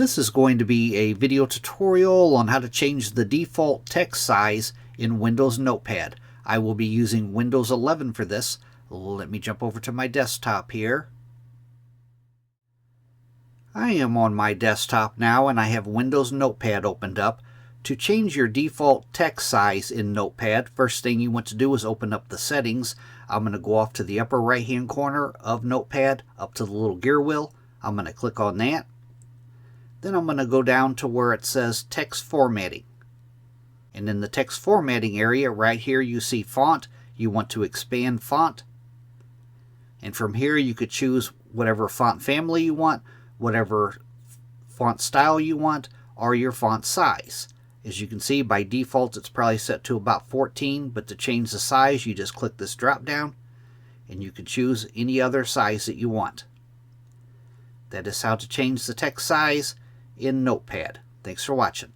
This is going to be a video tutorial on how to change the default text size in Windows Notepad. I will be using Windows 11 for this. Let me jump over to my desktop here. I am on my desktop now and I have Windows Notepad opened up. To change your default text size in Notepad, first thing you want to do is open up the settings. I'm going to go off to the upper right hand corner of Notepad up to the little gear wheel. I'm going to click on that. Then I'm going to go down to where it says text formatting. And in the text formatting area right here you see font. You want to expand font. And from here you could choose whatever font family you want, whatever font style you want, or your font size. As you can see, by default it's probably set to about 14, but to change the size you just click this drop down and you can choose any other size that you want. That is how to change the text size in Notepad. Thanks for watching.